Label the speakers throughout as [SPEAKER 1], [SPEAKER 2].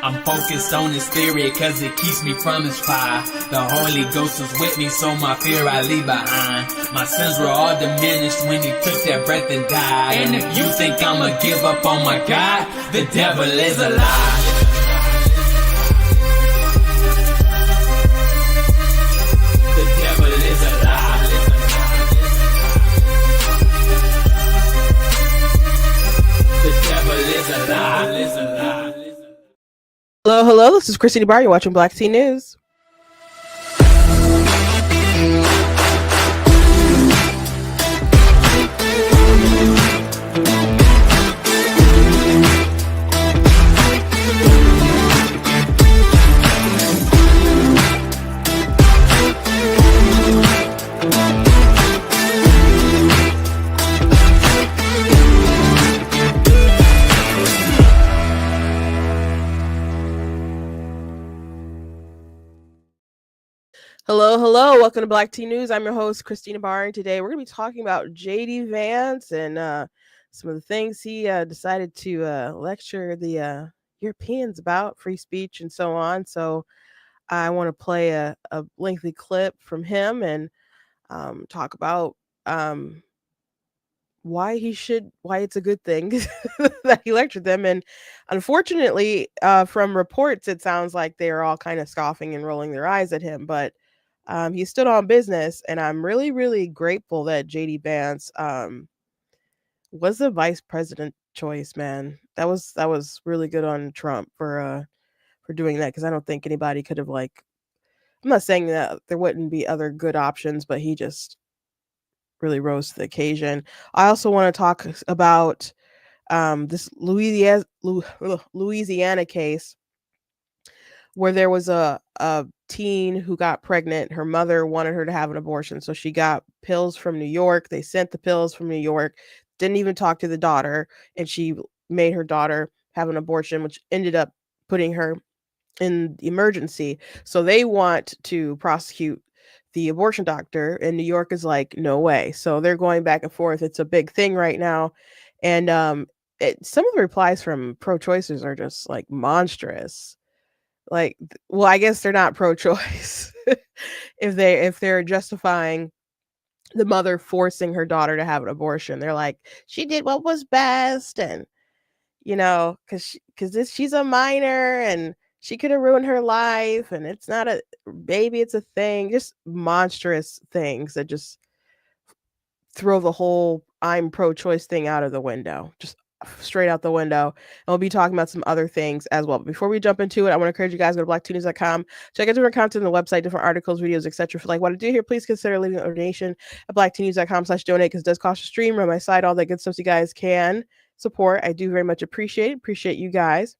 [SPEAKER 1] I'm focused on his spirit cause it keeps me from his fire. The Holy Ghost is with me, so my fear I leave behind. My sins were all diminished when he took that breath and died. And if you think I'ma give up on my God, the devil is a lie. The devil is a lie. The devil is a lie.
[SPEAKER 2] Hello, this is Christina Barr. You're watching Black Tea News. Hello. Welcome to Black Tea News. I'm your host, Christina Barr, and today we're going to be talking about JD Vance and some of the things he decided to lecture the Europeans about, free speech and so on. So I want to play a lengthy clip from him and talk about why it's a good thing that he lectured them. And unfortunately, from reports, it sounds like they're all kind of scoffing and rolling their eyes at him, but he stood on business, and I'm really, really grateful that JD Vance was the vice president choice, man. That was really good on Trump for doing that, because I don't think anybody could have, like, I'm not saying that there wouldn't be other good options, but he just really rose to the occasion. I also want to talk about this Louisiana case where there was a teen who got pregnant. Her mother wanted her to have an abortion, so she got pills from New York. They sent the pills from New York, didn't even talk to the daughter, and she made her daughter have an abortion, which ended up putting her in emergency. So they want to prosecute the abortion doctor, and New York is like, no way. So they're going back and forth. It's a big thing right now. And some of the replies from pro-choicers are just like monstrous. Like, well, I guess they're not pro-choice if they're justifying the mother forcing her daughter to have an abortion. They're like, she did what was best, and because she's a minor and she could have ruined her life, and it's not a baby, it's a thing. Just monstrous things that just throw the whole I'm pro-choice thing out of the window. Just straight out the window. And we'll be talking about some other things as well. But before we jump into it, I want to encourage you guys to go to blacktunies.com, check out different content on the website, different articles, videos, etc. If you like what I do here, please consider leaving a donation at blacktunies.com/donate, because it does cost a stream, run my site, all that good stuff. So you guys can support. I do very much appreciate you guys.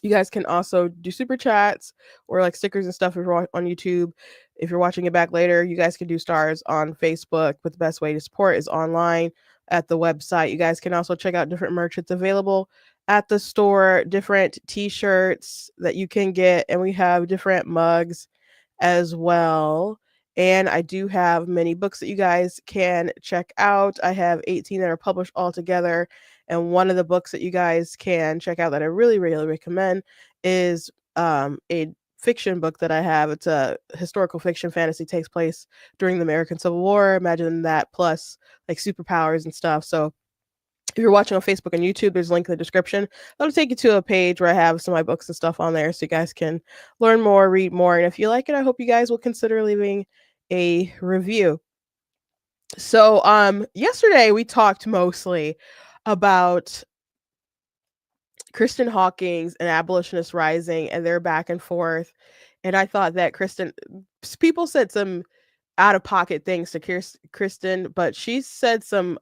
[SPEAKER 2] You guys can also do super chats or like stickers and stuff if you're on YouTube. If you're watching it back later, you guys can do stars on Facebook, but the best way to support is online at the website. You guys can also check out different merch that's available at the store, different t-shirts that you can get, and we have different mugs as well. And I do have many books that you guys can check out. I have 18 that are published altogether. And one of the books that you guys can check out that I really, really recommend is a fiction book that I have. It's a historical fiction fantasy, takes place during the American Civil War. Imagine that, plus like superpowers and stuff. So if you're watching on Facebook and YouTube, there's a link in the description. That'll take you to a page where I have some of my books and stuff on there, so you guys can learn more, read more. And if you like it, I hope you guys will consider leaving a review. So yesterday we talked mostly about Kristen Hawkins and Abolitionist Rising and their back and forth. And I thought that people said some out of pocket things to Kristen, but she said some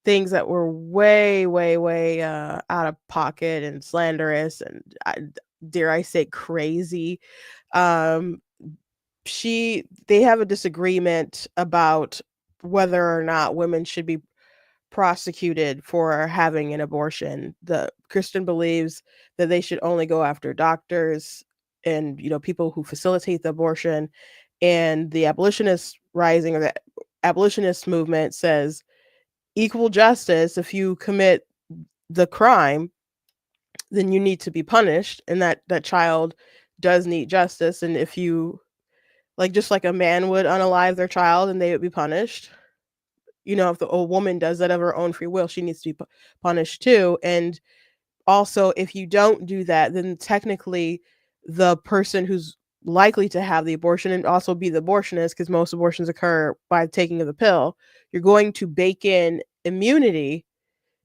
[SPEAKER 2] things that were way, way, way out of pocket and slanderous and dare I say crazy. They have a disagreement about whether or not women should be prosecuted for having an abortion. The Kristen believes that they should only go after doctors and people who facilitate the abortion, and the Abolitionist Rising or the abolitionist movement says equal justice. If you commit the crime, then you need to be punished, and that child does need justice. And if you, like, just like a man would unalive their child and they would be punished, if a woman does that of her own free will, she needs to be punished too. And also, if you don't do that, then technically the person who's likely to have the abortion and also be the abortionist, because most abortions occur by taking of the pill, you're going to bake in immunity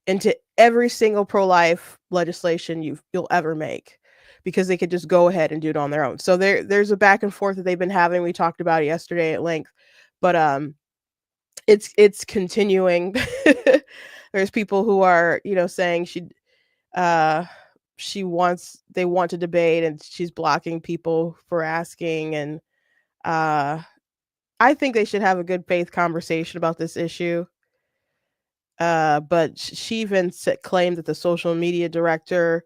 [SPEAKER 2] into every single pro-life legislation you'll ever make, because they could just go ahead and do it on their own. So there's a back and forth that they've been having. We talked about it yesterday at length, but it's continuing. There's people who are, saying uh they want to debate, and she's blocking people for asking. And uh I think they should have a good faith conversation about this issue. But she even claimed that the social media director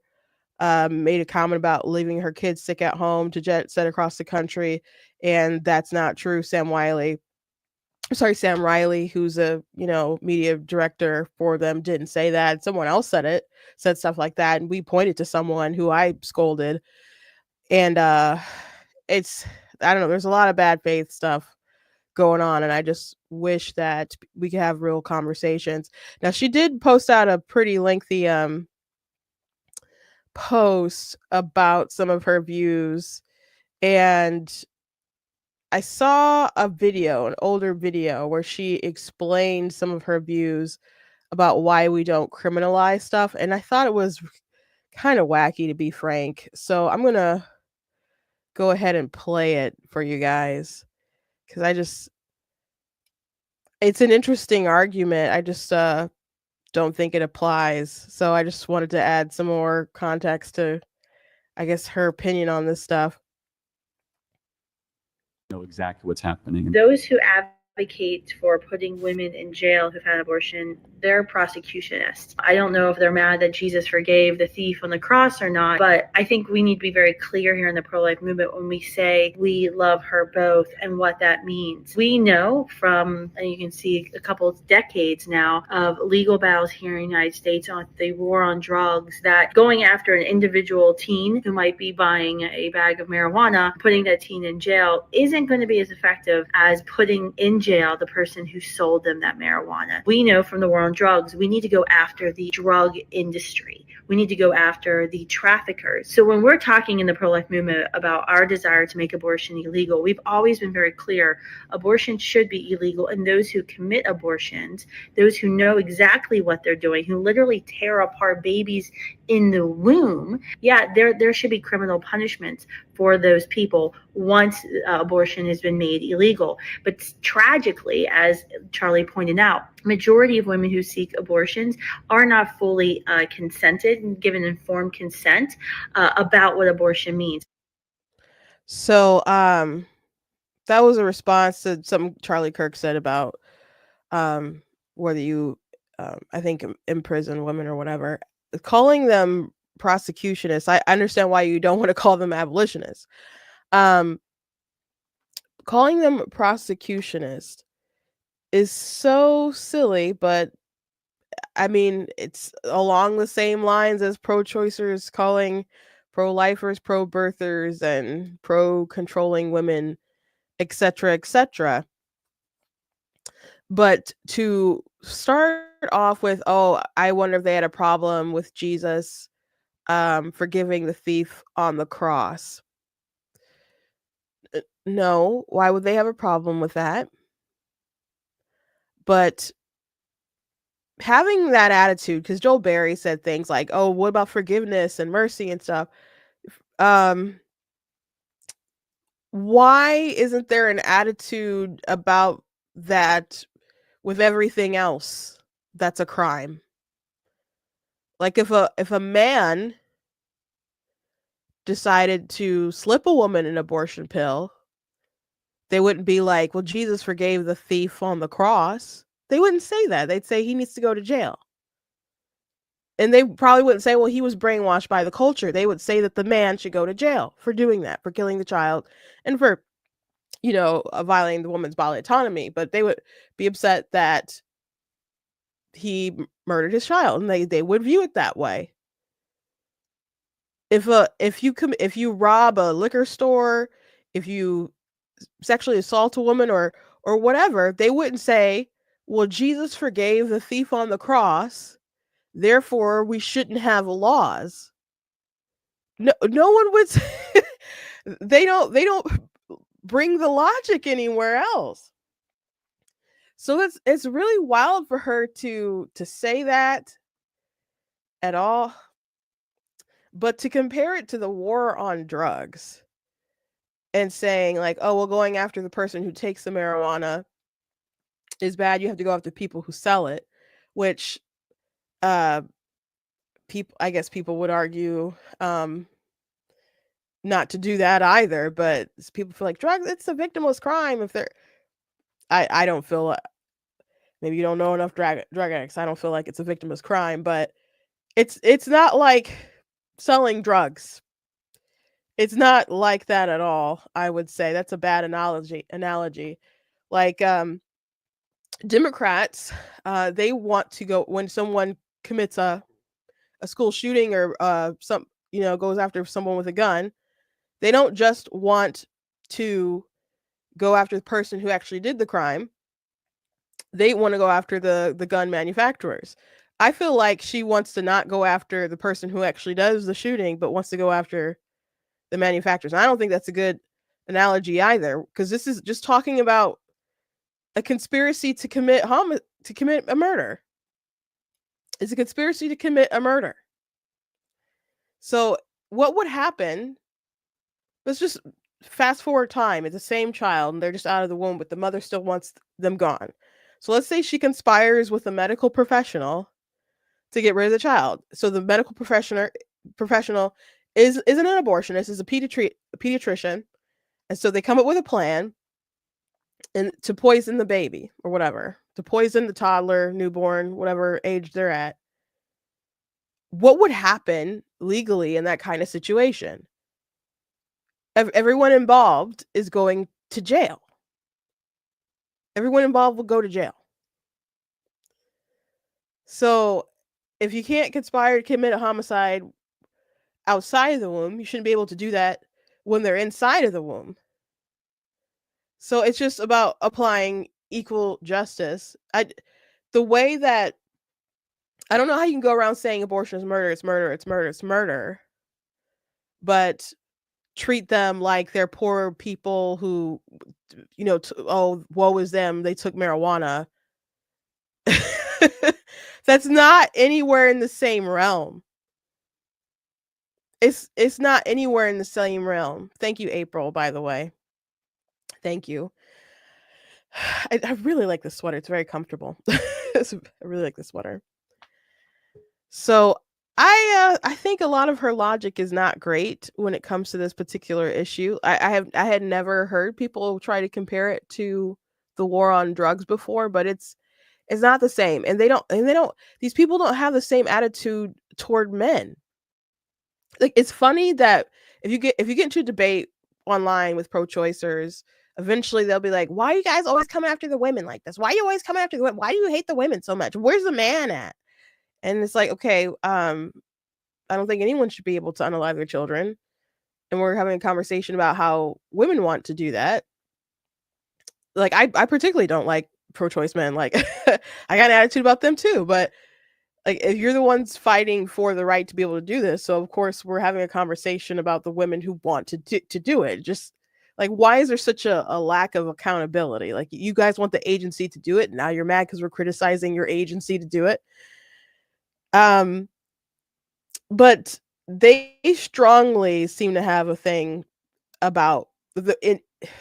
[SPEAKER 2] made a comment about leaving her kids sick at home to jet set across the country, and that's not true. Sam Riley, who's a media director for them, didn't say that. Someone else said stuff like that, and we pointed to someone who I scolded. And it's I don't know. There's a lot of bad faith stuff going on, and I just wish that we could have real conversations. Now, she did post out a pretty lengthy post about some of her views, and I saw an older video where she explained some of her views about why we don't criminalize stuff, and I thought it was kind of wacky, to be frank. So I'm going to go ahead and play it for you guys, cuz it's an interesting argument. I just don't think it applies. So I just wanted to add some more context to, I guess, her opinion on this stuff.
[SPEAKER 3] Know exactly what's happening.
[SPEAKER 4] Those who advocate for putting women in jail who've had abortion, they're prosecutionists. I don't know if they're mad that Jesus forgave the thief on the cross or not, but I think we need to be very clear here in the pro-life movement when we say we love her both and what that means. We know from, and you can see a couple of decades now of legal battles here in the United States on the war on drugs, that going after an individual teen who might be buying a bag of marijuana, putting that teen in jail, isn't going to be as effective as putting in jail the person who sold them that marijuana. We know from the war on drugs, we need to go after the drug industry. We need to go after the traffickers. So when we're talking in the pro-life movement about our desire to make abortion illegal, we've always been very clear. Abortion should be illegal, and those who commit abortions, those who know exactly what they're doing, who literally tear apart babies in the womb, there should be criminal punishments for those people once abortion has been made illegal. But tragically, as Charlie pointed out, majority of women who seek abortions are not fully consented and given informed consent about what abortion means.
[SPEAKER 2] So that was a response to something Charlie Kirk said about whether you I think imprison women or whatever. Calling them prosecutionists, I understand why you don't want to call them abolitionists. Calling them prosecutionists is so silly, but I mean, it's along the same lines as pro-choicers calling pro-lifers pro-birthers and pro-controlling women, etc., etc. But to start off with, oh, I wonder if they had a problem with Jesus forgiving the thief on the cross. No, why would they have a problem with that? But having that attitude, because Joel Berry said things like, oh, what about forgiveness and mercy and stuff? Why isn't there an attitude about that with everything else that's a crime? Like if a man decided to slip a woman an abortion pill, they wouldn't be like, well, Jesus forgave the thief on the cross. They wouldn't say that. They'd say he needs to go to jail. And they probably wouldn't say, well, he was brainwashed by the culture. They would say that the man should go to jail for doing that, for killing the child, and for, violating the woman's bodily autonomy. But they would be upset that he murdered his child, and they would view it that way. if you rob a liquor store, if you sexually assault a woman or whatever, they wouldn't say, well, Jesus forgave the thief on the cross, therefore we shouldn't have laws. No one would say, they don't bring the logic anywhere else. So it's really wild for her to say that at all. But to compare it to the war on drugs and saying like, oh, well, going after the person who takes the marijuana is bad. You have to go after people who sell it, which I guess people would argue not to do that either. But people feel like drugs, it's a victimless crime. If they're, I don't feel, maybe you don't know enough drug addicts. I don't feel like it's a victimless crime, but it's not like selling drugs. It's not like that at all. I would say that's a bad analogy. Like Democrats, they want to go when someone commits a school shooting or some goes after someone with a gun. They don't just want to go after the person who actually did the crime. They want to go after the gun manufacturers. I feel like she wants to not go after the person who actually does the shooting, but wants to go after the manufacturers. And I don't think that's a good analogy either, because this is just talking about a conspiracy to commit a murder. It's a conspiracy to commit a murder. So what would happen? Let's just fast forward time. It's the same child and they're just out of the womb, but the mother still wants them gone. So let's say she conspires with a medical professional to get rid of the child. So the medical professional isn't an abortionist, is a pediatrician. And so they come up with a plan and to poison the baby or whatever, to poison the toddler, newborn, whatever age they're at. What would happen legally in that kind of situation? Everyone involved is going to jail. Everyone involved will go to jail. So if you can't conspire to commit a homicide outside of the womb, you shouldn't be able to do that when they're inside of the womb. So it's just about applying equal justice. The way that I don't know how you can go around saying abortion is murder, it's murder, it's murder, it's murder, but treat them like they're poor people who, woe is them, they took marijuana. That's not anywhere in the same realm. It's not anywhere in the same realm. Thank you, April, by the way. Thank you. I really like this sweater. It's very comfortable. I really like this sweater. So I think a lot of her logic is not great when it comes to this particular issue. I had never heard people try to compare it to the war on drugs before, but it's not the same. And these people don't have the same attitude toward men. Like, it's funny that if you get into a debate online with pro-choicers, eventually they'll be like, why are you guys always coming after the women like this? Why are you always coming after the women? Why do you hate the women so much? Where's the man at? And it's like, okay, I don't think anyone should be able to unalive their children. And we're having a conversation about how women want to do that. Like, I particularly don't like pro-choice men. Like, I got an attitude about them too, but like, if you're the ones fighting for the right to be able to do this, so of course we're having a conversation about the women who want to do it. Just like, why is there such a lack of accountability? Like, you guys want the agency to do it, now you're mad because we're criticizing your agency to do it. But they strongly seem to have a thing about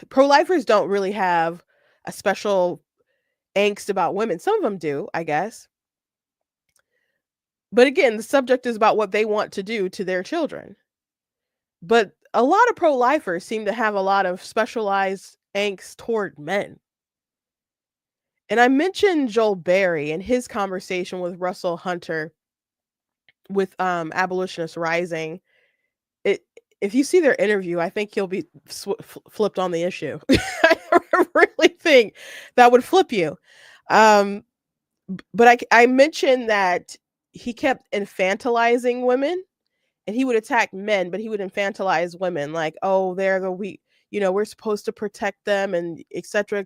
[SPEAKER 2] pro-lifers don't really have a special angst about women. Some of them do, I guess. But again, the subject is about what they want to do to their children. But a lot of pro-lifers seem to have a lot of specialized angst toward men. And I mentioned Joel Berry and his conversation with Russell Hunter with Abolitionist Rising. If you see their interview, I think you'll be flipped on the issue. I really think that would flip you. But I mentioned that he kept infantilizing women and he would attack men, but he would infantilize women, like, oh, they're the weak, we're supposed to protect them, and et cetera,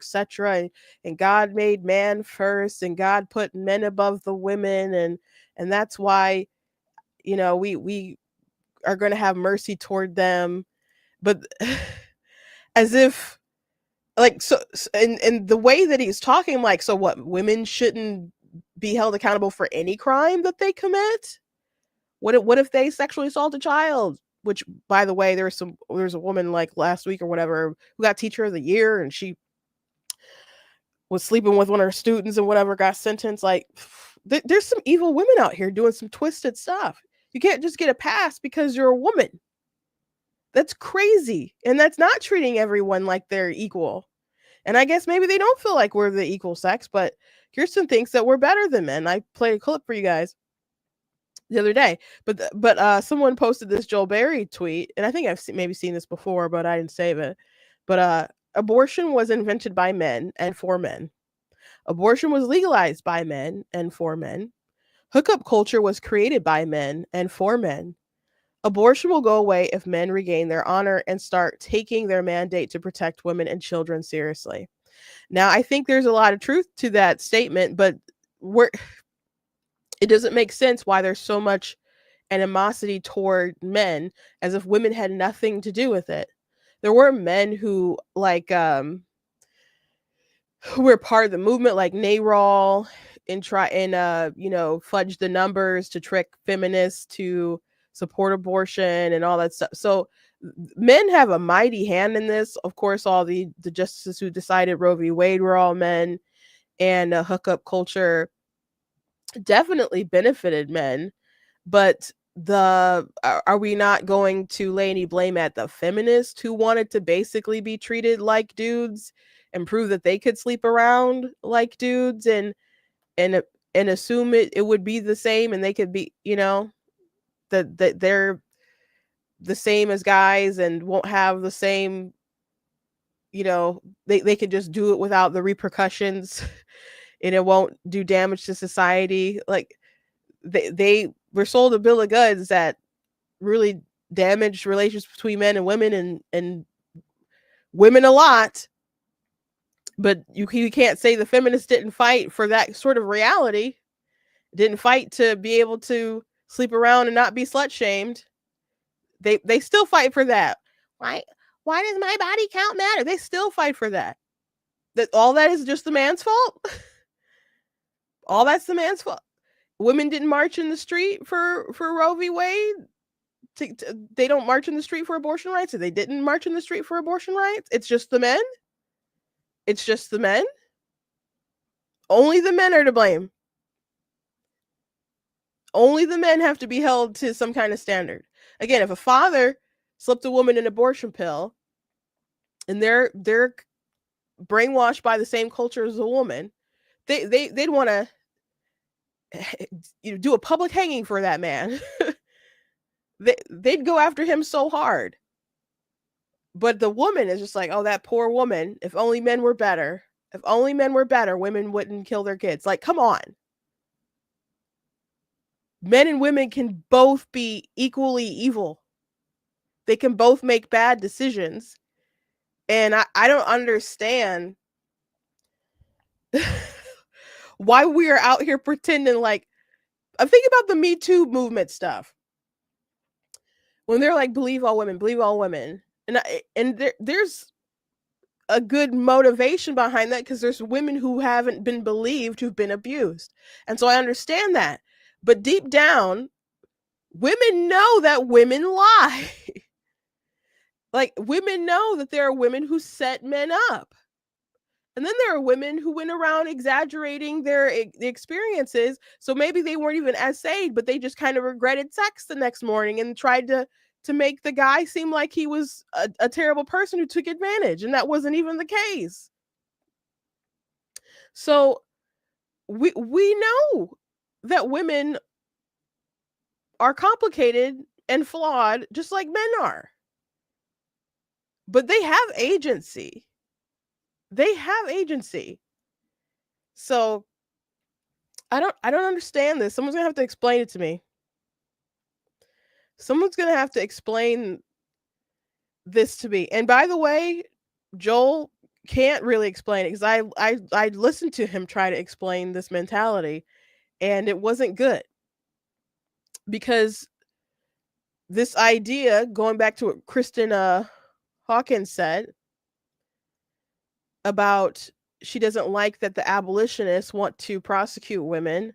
[SPEAKER 2] and God made man first, and God put men above the women, and that's why, we are going to have mercy toward them. But as if, like, so, and the way that he's talking, like, so what, women shouldn't be held accountable for any crime that they commit? What if they sexually assault a child? Which, by the way, there's a woman, like, last week or whatever, who got Teacher of the Year, and she was sleeping with one of her students and whatever, got sentenced. Like, there's some evil women out here doing some twisted stuff. You can't just get a pass because you're a woman. That's crazy, and that's not treating everyone like they're equal. And I guess maybe they don't feel like we're the equal sex, but Kirsten thinks that we're better than men. I played a clip for you guys the other day, but someone posted this Joel Berry tweet, and I think I've maybe seen this before, but I didn't save it. But abortion was invented by men and for men. Abortion was legalized by men and for men. Hookup culture was created by men and for men. Abortion will go away if men regain their honor and start taking their mandate to protect women and children seriously. Now, I think there's a lot of truth to that statement, but it doesn't make sense why there's so much animosity toward men, as if women had nothing to do with it. There were men who, like, who were part of the movement, like NARAL, and fudge the numbers to trick feminists to support abortion and all that stuff. So men have a mighty hand in this. Of course, all the justices who decided Roe v. Wade were all men, and hookup culture definitely benefited men. But are we not going to lay any blame at the feminists who wanted to basically be treated like dudes and prove that they could sleep around like dudes, and assume it would be the same, and they could be, that they're the same as guys and won't have the same, they could just do it without the repercussions and it won't do damage to society. Like, they were sold a bill of goods that really damaged relations between men and women, and women a lot. But you can't say the feminists didn't fight for that sort of reality, didn't fight to be able to sleep around and not be slut shamed. They still fight for that. Why does my body count matter? They still fight for that. That all that is just the man's fault. All that's the man's fault. Women didn't march in the street for Roe v. Wade. They don't march in the street for abortion rights, or they didn't march in the street for abortion rights. It's just the men. It's just the men. Only the men are to blame. Only the men have to be held to some kind of standard. Again, if a father slipped a woman an abortion pill, and they're brainwashed by the same culture as a woman, they'd want to do a public hanging for that man. They'd go after him so hard. But the woman is just like, oh, that poor woman. If only men were better. If only men were better, women wouldn't kill their kids. Like, come on. Men and women can both be equally evil. They can both make bad decisions. And I don't understand why we are out here pretending like, I'm thinking about the Me Too movement stuff. When they're like, believe all women, believe all women. And there's a good motivation behind that, because there's women who haven't been believed, who've been abused. And so I understand that. But deep down, women know that women lie. Like, women know that there are women who set men up. And then there are women who went around exaggerating their experiences. So maybe they weren't even essayed, but they just kind of regretted sex the next morning and tried to make the guy seem like he was a terrible person who took advantage. And that wasn't even the case. So we know that women are complicated and flawed, just like men are. But they have agency. They have agency. So I don't understand this. Someone's gonna have to explain it to me. Someone's going to have to explain this to me. And by the way, Joel can't really explain it because I listened to him try to explain this mentality, and it wasn't good. Because this idea, going back to what Kristen Hawkins said about she doesn't like that the abolitionists want to prosecute women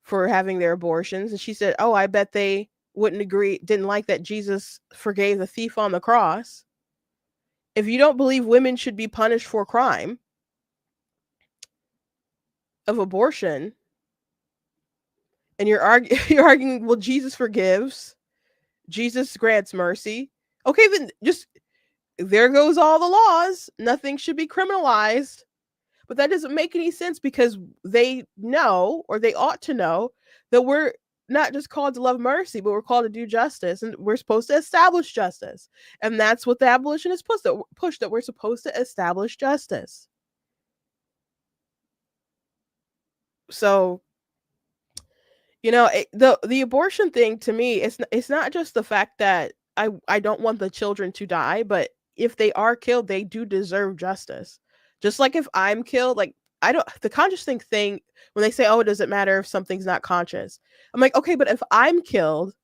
[SPEAKER 2] for having their abortions. And she said, oh, I bet they didn't like that Jesus forgave the thief on the cross. If you don't believe women should be punished for crime of abortion, and you're arguing, well, Jesus forgives, Jesus grants mercy. Okay, then just there goes all the laws. Nothing should be criminalized. But that doesn't make any sense because they know, or they ought to know, that we're not just called to love mercy, but we're called to do justice, and we're supposed to establish justice. And that's what the abolitionists push, that we're supposed to establish justice. So, the abortion thing, to me, it's not just the fact that I don't want the children to die, but if they are killed, they do deserve justice. Just like if I'm killed, like the conscious thing, when they say, oh, it doesn't matter if something's not conscious. I'm like, okay, but if I'm killed,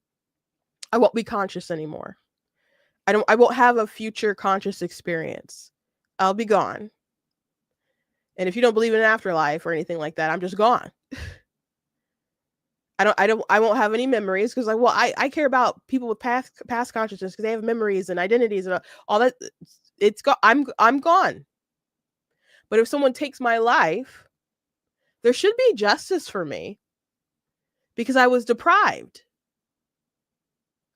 [SPEAKER 2] I won't be conscious anymore. I won't have a future conscious experience. I'll be gone. And if you don't believe in an afterlife or anything like that, I'm just gone. I won't have any memories because I care about people with past consciousness because they have memories and identities and all that. I'm gone. But if someone takes my life, there should be justice for me because I was deprived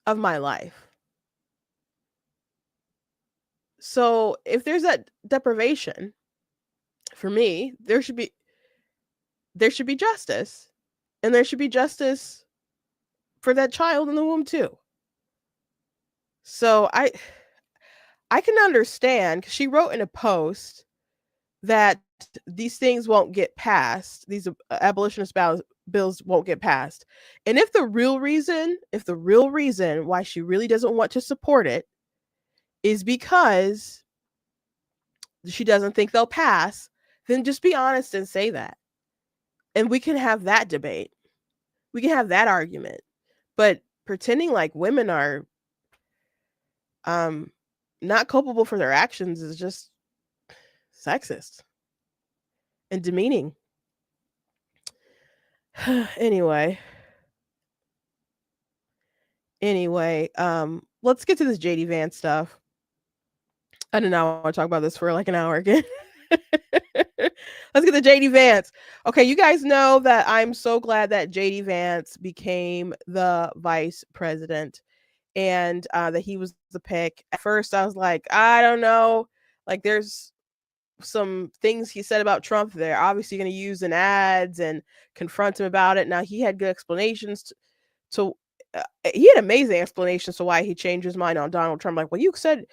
[SPEAKER 2] of my life. So if there's that deprivation, for me, there should be justice, and there should be justice for that child in the womb too. So I can understand, because she wrote in a post that these things won't get passed. These abolitionist bills won't get passed. And if the real reason why she really doesn't want to support it is because she doesn't think they'll pass, then just be honest and say that. And we can have that debate. We can have that argument. But pretending like women are not culpable for their actions is just sexist and demeaning. Anyway, let's get to this JD Vance stuff. I don't know. I want to talk about this for like an hour again. Let's get to JD Vance. Okay, you guys know that I'm so glad that JD Vance became the vice president and that he was the pick. At first, I was like, I don't know. Like, there's some things he said about Trump they're obviously going to use in ads and confront him about it. Now, he had good explanations he had amazing explanations to why he changed his mind on Donald Trump. Like, well, you said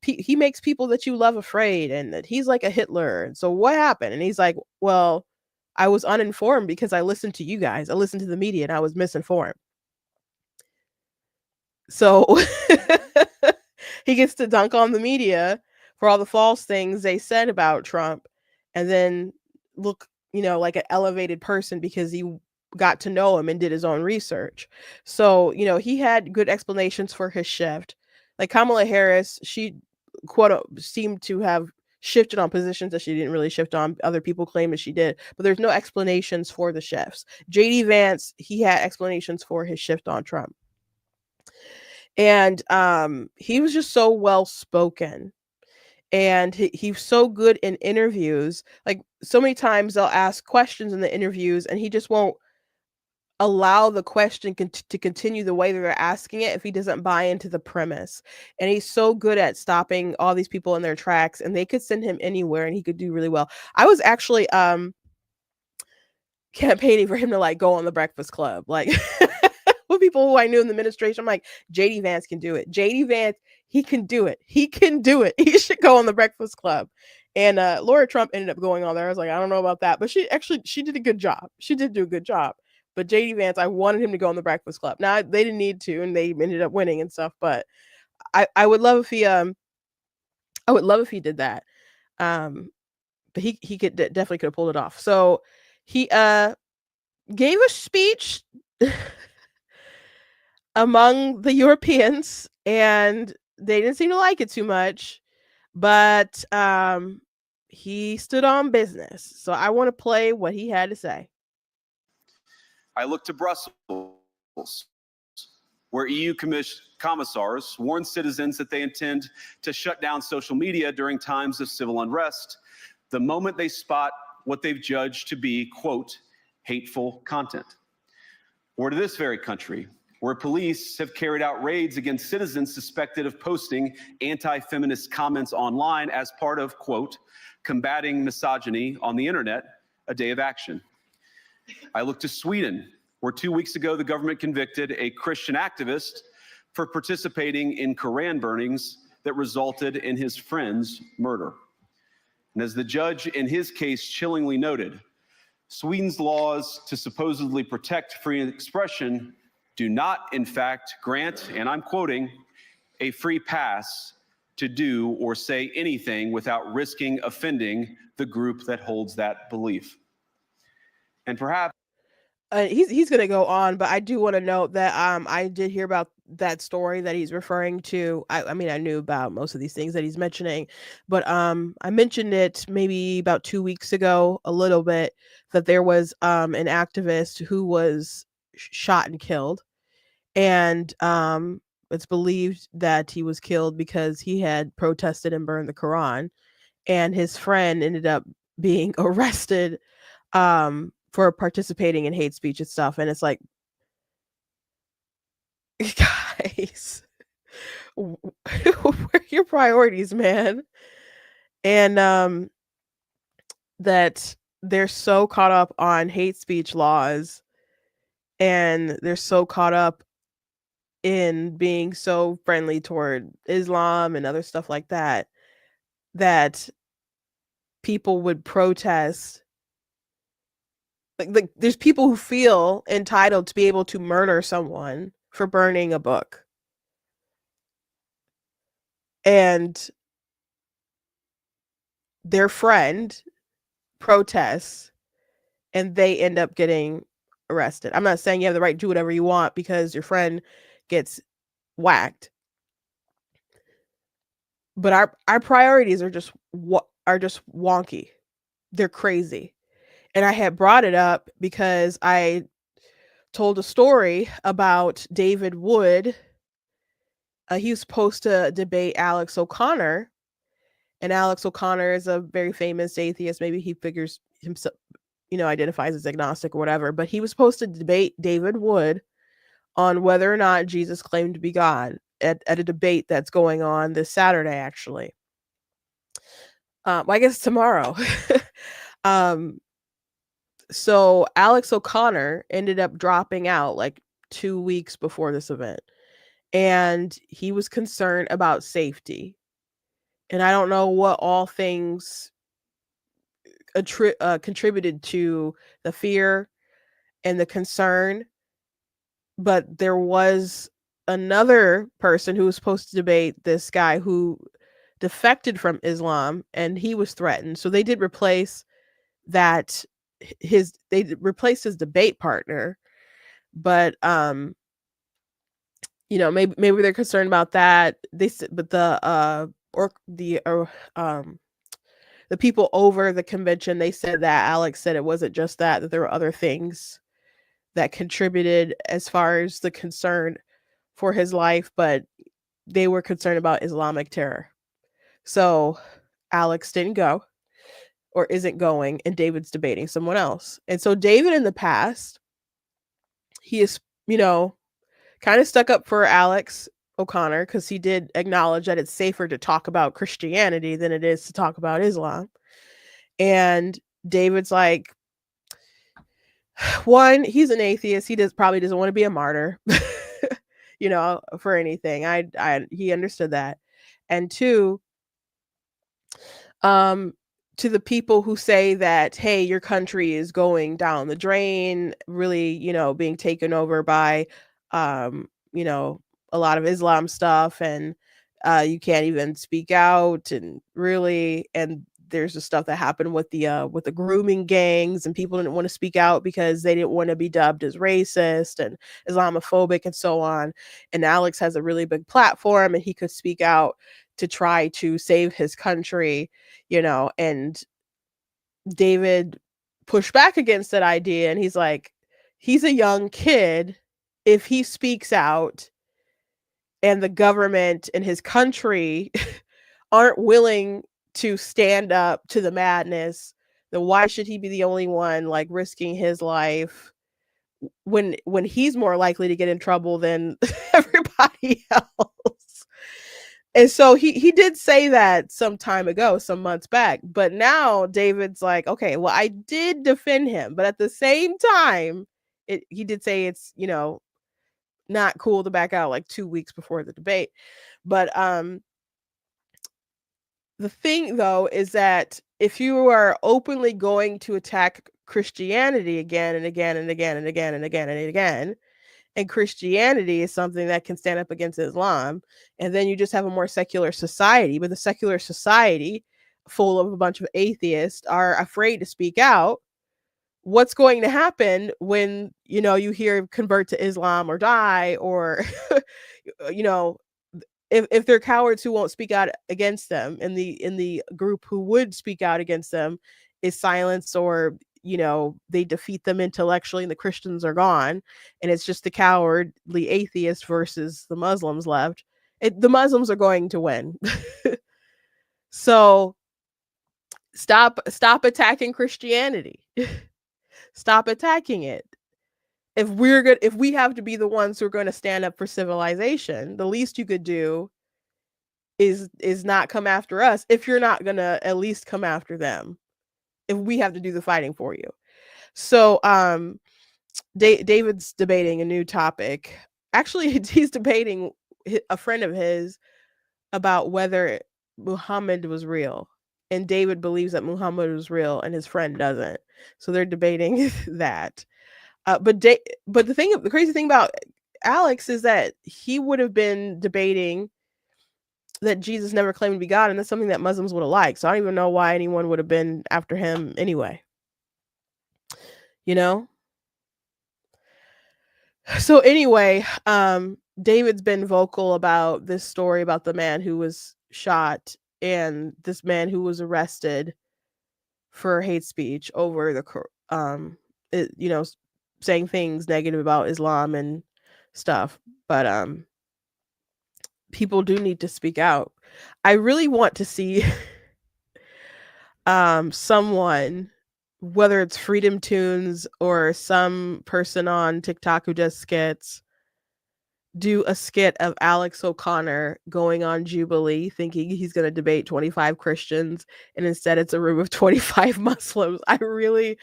[SPEAKER 2] he makes people that you love afraid and that he's like a Hitler. And so what happened? And he's like, well, I was uninformed because I listened to you guys. I listened to the media and I was misinformed. So he gets to dunk on the media for all the false things they said about Trump and then look, like an elevated person because he got to know him and did his own research. So, he had good explanations for his shift. Like Kamala Harris, she seemed to have shifted on positions that she didn't really shift on. Other people claim that she did, but there's no explanations for the shifts. JD Vance, he had explanations for his shift on Trump. And he was just so well spoken. And he's so good in interviews. Like, so many times they'll ask questions in the interviews and he just won't allow the question to continue the way they're asking it if he doesn't buy into the premise. And he's so good at stopping all these people in their tracks, and they could send him anywhere and he could do really well. I was actually campaigning for him to like go on the Breakfast Club, like with people who I knew in the administration. I'm like, JD Vance can do it. JD Vance, he can do it. He can do it. He should go on the Breakfast Club. And Laura Trump ended up going on there. I was like, I don't know about that, but she did a good job. She did do a good job. but JD Vance, I wanted him to go on the Breakfast Club. Now they didn't need to, and they ended up winning and stuff. But I would love if he did that. But he could definitely could have pulled it off. So he gave a speech among the Europeans, and they didn't seem to like it too much. But he stood on business. So I want to play what he had to say.
[SPEAKER 5] I look to Brussels, where EU commissars warn citizens that they intend to shut down social media during times of civil unrest the moment they spot what they've judged to be, quote, hateful content. Or to this very country, where police have carried out raids against citizens suspected of posting anti-feminist comments online as part of, quote, combating misogyny on the internet, a day of action. I look to Sweden, where 2 weeks ago the government convicted a Christian activist for participating in Koran burnings that resulted in his friend's murder. And as the judge in his case chillingly noted, Sweden's laws to supposedly protect free expression do not, in fact, grant, and I'm quoting, a free pass to do or say anything without risking offending the group that holds that belief. And perhaps
[SPEAKER 2] he's going to go on, but I do want to note that I did hear about that story that he's referring to. I mean, I knew about most of these things that he's mentioning, but I mentioned it maybe about 2 weeks ago, a little bit, that there was an activist who was shot and killed, and it's believed that he was killed because he had protested and burned the Quran, and his friend ended up being arrested for participating in hate speech and stuff. And it's like, guys, where are your priorities, man? And that they're so caught up on hate speech laws, and they're so caught up in being so friendly toward Islam and other stuff like that, that people would protest. Like there's people who feel entitled to be able to murder someone for burning a book. And their friend protests and they end up getting arrested. I'm not saying you have the right to do whatever you want because your friend gets whacked. But our priorities are just wonky. They're crazy. And I had brought it up because I told a story about David Wood. He was supposed to debate Alex O'Connor, and Alex O'Connor is a very famous atheist. Maybe he figures himself, identifies as agnostic or whatever, but he was supposed to debate David Wood on whether or not Jesus claimed to be God at a debate that's going on this Saturday, actually. Well, I guess tomorrow. So Alex O'Connor ended up dropping out like 2 weeks before this event, and he was concerned about safety. And I don't know what all things contributed to the fear and the concern, but there was another person who was supposed to debate this guy who defected from Islam, and he was threatened. So they did replace his debate partner, but maybe they're concerned about that. But the people over the convention, they said that Alex said it wasn't just that there were other things that contributed as far as the concern for his life, but they were concerned about Islamic terror. So Alex didn't go, or isn't going, and David's debating someone else. And so David in the past, he is, kind of stuck up for Alex O'Connor because he did acknowledge that it's safer to talk about Christianity than it is to talk about Islam. And David's like, one, he's an atheist. He probably doesn't want to be a martyr, for anything. He understood that. And two, to the people who say that, hey, your country is going down the drain, really, being taken over by, you know, a lot of Islam stuff, and you can't even speak out, and really, and there's the stuff that happened with the grooming gangs, and people didn't want to speak out because they didn't want to be dubbed as racist and Islamophobic and so on. And Alex has a really big platform, and he could speak out to try to save his country, and David pushed back against that idea, and he's like, he's a young kid. If he speaks out and the government and his country aren't willing to stand up to the madness, then why should he be the only one like risking his life when he's more likely to get in trouble than everybody else? And so he did say that some time ago, some months back, but now David's like, okay, well, I did defend him, but at the same time, he did say it's, not cool to back out like 2 weeks before the debate. But the thing though is that if you are openly going to attack Christianity again and again and again and again and again and again, and Christianity is something that can stand up against Islam, and then you just have a more secular society, but the secular society full of a bunch of atheists are afraid to speak out, what's going to happen when you hear convert to Islam or die, or you know if they're cowards who won't speak out against them, and the group who would speak out against them is silenced, or they defeat them intellectually and the Christians are gone, and it's just the cowardly atheist versus the Muslims left, the Muslims are going to win. So stop attacking Christianity. Stop attacking it. If we have to be the ones who are going to stand up for civilization, the least you could do is not come after us, if you're not going to at least come after them, if we have to do the fighting for you. So David's debating a new topic. Actually, he's debating a friend of his about whether Muhammad was real, and David believes that Muhammad was real and his friend doesn't. So they're debating that. But the crazy thing about Alex is that he would have been debating that Jesus never claimed to be God, and that's something that Muslims would have liked. So I don't even know why anyone would have been after him anyway. So anyway, David's been vocal about this story about the man who was shot and this man who was arrested for hate speech over saying things negative about Islam and stuff. But people do need to speak out. I really want to see someone, whether it's Freedom Tunes or some person on TikTok who does skits, do a skit of Alex O'Connor going on Jubilee thinking he's going to debate 25 Christians, and instead it's a room of 25 Muslims. I really,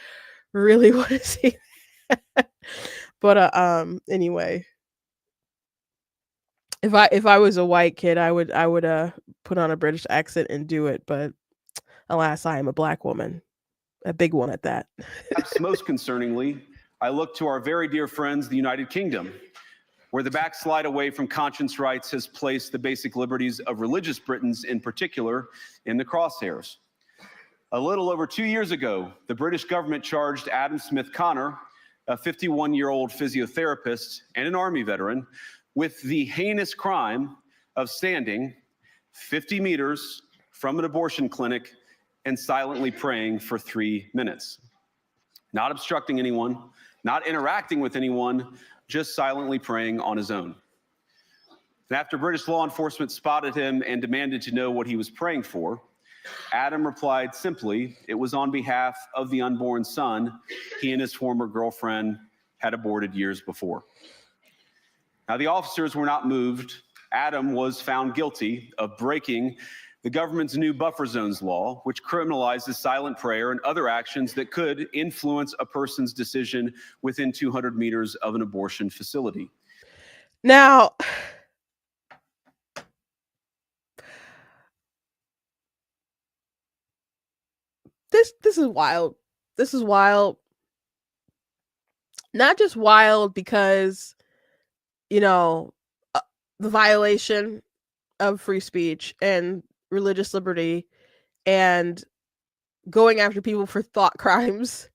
[SPEAKER 2] really want to see that. But anyway, if I was a white kid, I would put on a British accent and do it, but alas, I am a black woman, a big one at that.
[SPEAKER 5] Perhaps most concerningly, I look to our very dear friends, the United Kingdom, where the backslide away from conscience rights has placed the basic liberties of religious Britons in particular in the crosshairs. A little over 2 years ago, the British government charged Adam Smith Connor, a 51-year-old physiotherapist and an Army veteran, with the heinous crime of standing 50 meters from an abortion clinic and silently praying for 3 minutes. Not obstructing anyone, not interacting with anyone, just silently praying on his own. And after British law enforcement spotted him and demanded to know what he was praying for, Adam replied simply, it was on behalf of the unborn son he and his former girlfriend had aborted years before. Now, the officers were not moved. Adam was found guilty of breaking the government's new buffer zones law, which criminalizes silent prayer and other actions that could influence a person's decision within 200 meters of an abortion facility.
[SPEAKER 2] Now, this is wild. This is wild. Not just wild because, you know, the violation of free speech and religious liberty and going after people for thought crimes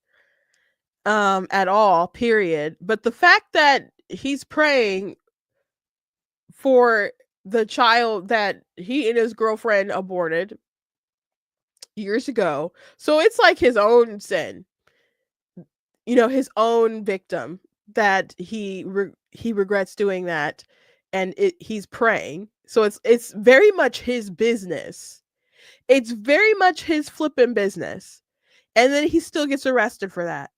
[SPEAKER 2] at all, period. But the fact that he's praying for the child that he and his girlfriend aborted years ago. So it's like his own sin, his own victim that he regrets doing that, and he's praying. So it's very much his business. It's very much his flipping business. And then he still gets arrested for that.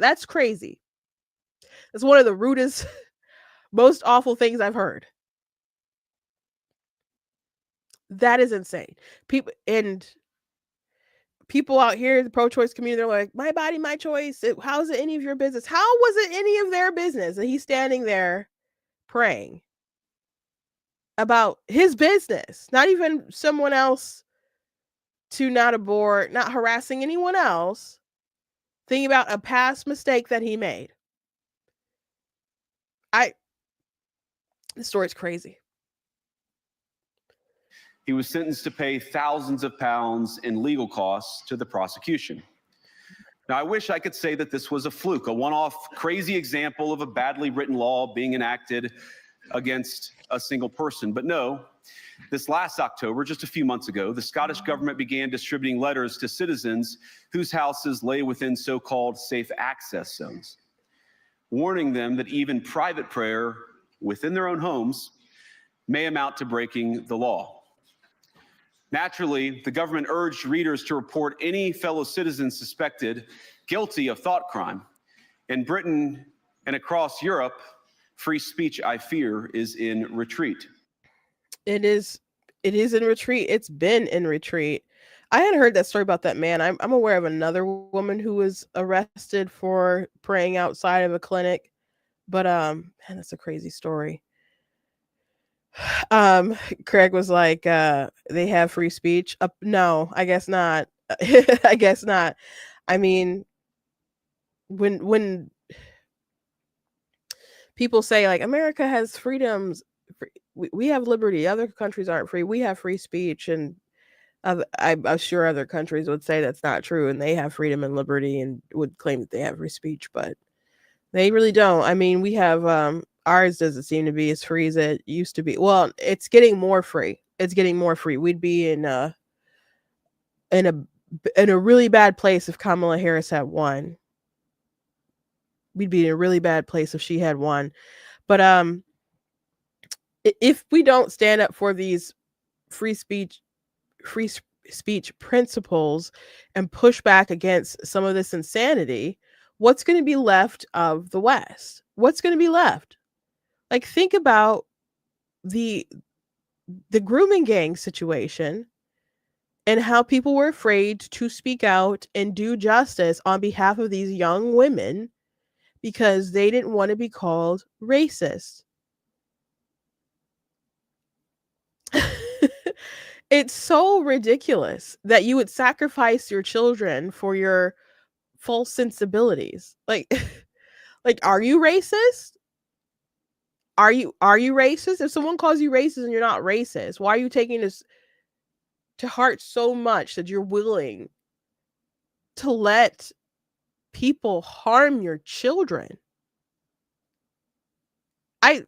[SPEAKER 2] That's crazy. It's one of the rudest, most awful things I've heard. That is insane. People out here in the pro-choice community, they're like, my body, my choice. How is it any of your business? How was it any of their business? And he's standing there praying about his business, not even someone else to not abort, not harassing anyone else, thinking about a past mistake that he made. The story's crazy.
[SPEAKER 5] He was sentenced to pay thousands of pounds in legal costs to the prosecution. Now, I wish I could say that this was a fluke, a one-off crazy example of a badly written law being enacted against a single person. But no, this last October, just a few months ago, the Scottish government began distributing letters to citizens whose houses lay within so-called safe access zones, warning them that even private prayer within their own homes may amount to breaking the law. Naturally, the government urged readers to report any fellow citizens suspected guilty of thought crime. In Britain and across Europe, free speech, I fear, is in retreat.
[SPEAKER 2] It is in retreat. It's been in retreat. I had heard that story about that man. I'm aware of another woman who was arrested for praying outside of a clinic. But man, that's a crazy story. Craig was like, they have free speech. No, I guess not. I guess not. I mean, when people say like America has freedoms, we have liberty, other countries aren't free. We have free speech, and I'm sure other countries would say that's not true, and they have freedom and liberty and would claim that they have free speech, but they really don't. I mean, we have ours doesn't seem to be as free as it used to be. Well, it's getting more free. We'd be in a really bad place if Kamala Harris had won. We'd be in a really bad place if she had won. But if we don't stand up for these free speech principles and push back against some of this insanity, what's going to be left of the West? What's going to be left? Like, think about the grooming gang situation and how people were afraid to speak out and do justice on behalf of these young women because they didn't want to be called racist. It's so ridiculous that you would sacrifice your children for your false sensibilities. Like, are you racist? Are you racist? If someone calls you racist and you're not racist, why are you taking this to heart so much that you're willing to let people harm your children? I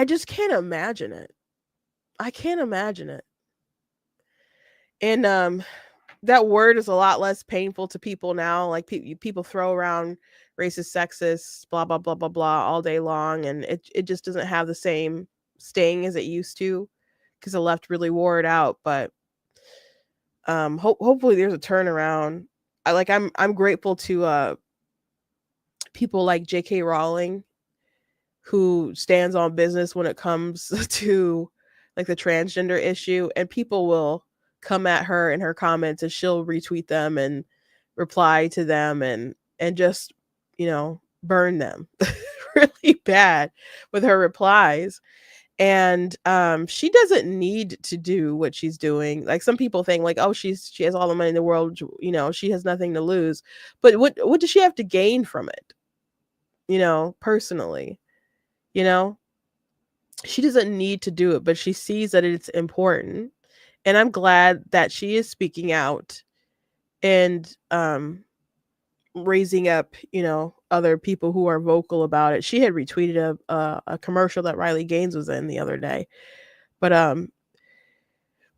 [SPEAKER 2] just can't imagine it. I can't imagine it. And that word is a lot less painful to people now. Like people throw around racist, sexist, blah blah blah blah blah all day long, and it just doesn't have the same sting as it used to because the left really wore it out. But hopefully there's a turnaround. I'm grateful to people like J.K. Rowling, who stands on business when it comes to like the transgender issue, and people will come at her in her comments and she'll retweet them and reply to them and just, burn them really bad with her replies. And she doesn't need to do what she's doing. Like, some people think like, oh, she has all the money in the world, you know, she has nothing to lose. But what does she have to gain from it? You know, personally, you know, she doesn't need to do it, but she sees that it's important. And I'm glad that she is speaking out and raising up, you know, other people who are vocal about it. She had retweeted a commercial that Riley Gaines was in the other day. But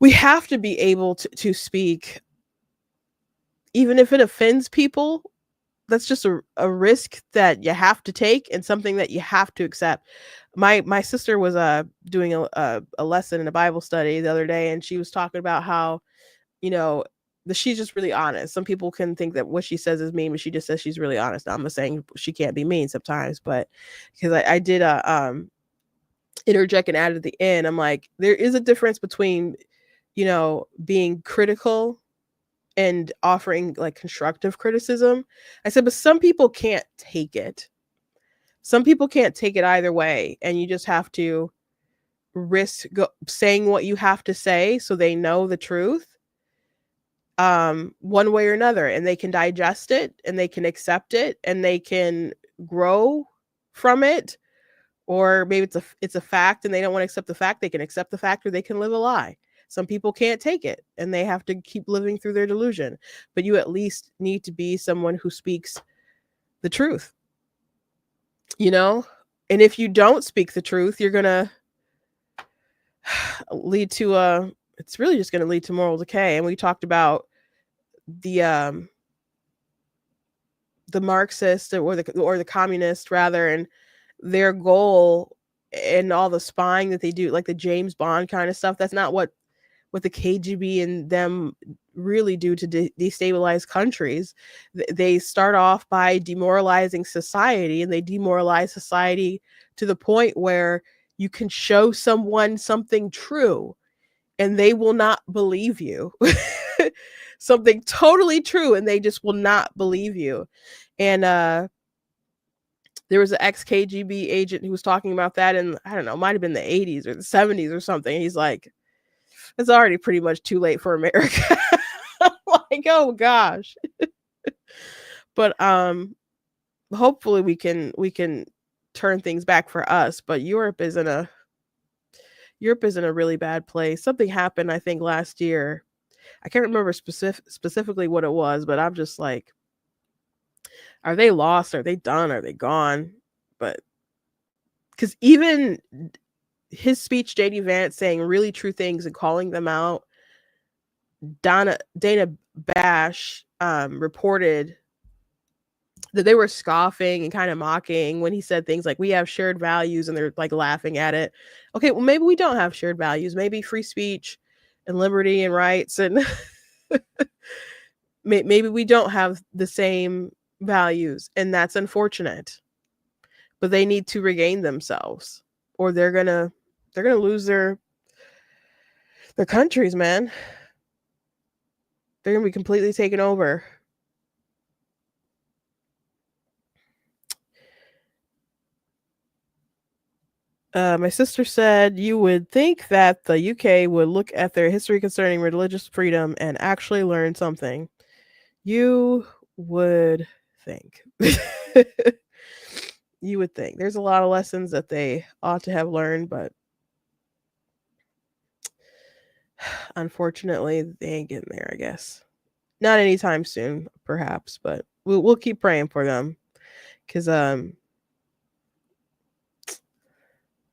[SPEAKER 2] we have to be able to speak, even if it offends people. That's just a risk that you have to take and something that you have to accept. My sister was doing a lesson in a Bible study the other day, and she was talking about how, you know, she's just really honest. Some people can think that what she says is mean, but she just says she's really honest. I'm not saying she can't be mean sometimes, but because I did interject and add at the end, I'm like, there is a difference between, you know, being critical and offering like constructive criticism. I said, but some people can't take it. Some people can't take it either way. And you just have to risk saying what you have to say so they know the truth, one way or another, and they can digest it and they can accept it and they can grow from it. Or maybe it's a fact and they don't want to accept the fact. They can accept the fact, or they can live a lie. Some people can't take it and they have to keep living through their delusion. But you at least need to be someone who speaks the truth, you know? And if you don't speak the truth, you're going to lead to it's really just going to lead to moral decay. And we talked about the Marxist or the communist rather, and their goal and all the spying that they do, like the James Bond kind of stuff. That's not what the KGB and them really do to destabilize countries. They start off by demoralizing society, and they demoralize society to the point where you can show someone something true and they will not believe you. Something totally true, and they just will not believe you. And there was an ex-KGB agent who was talking about that in, I don't know, it might have been the 80s or the 70s or something. He's like, it's already pretty much too late for America. I'm like, oh gosh. But hopefully we can turn things back for us. But Europe is in a really bad place. Something happened, I think, last year. I can't remember specifically what it was, but I'm just like, are they lost? Are they done? Are they gone? But because even his speech, JD Vance saying really true things and calling them out, Dana Bash reported that they were scoffing and kind of mocking when he said things like, we have shared values, and they're like laughing at it. Okay, well, maybe we don't have shared values. Maybe free speech and liberty and rights, and maybe we don't have the same values, and that's unfortunate. But they need to regain themselves, or they're gonna lose their countries, man. They're gonna be completely taken over. My sister said, you would think that the UK would look at their history concerning religious freedom and actually learn something. You would think. You would think. There's a lot of lessons that they ought to have learned, but unfortunately, they ain't getting there, I guess. Not anytime soon, perhaps, but we'll keep praying for them. Because,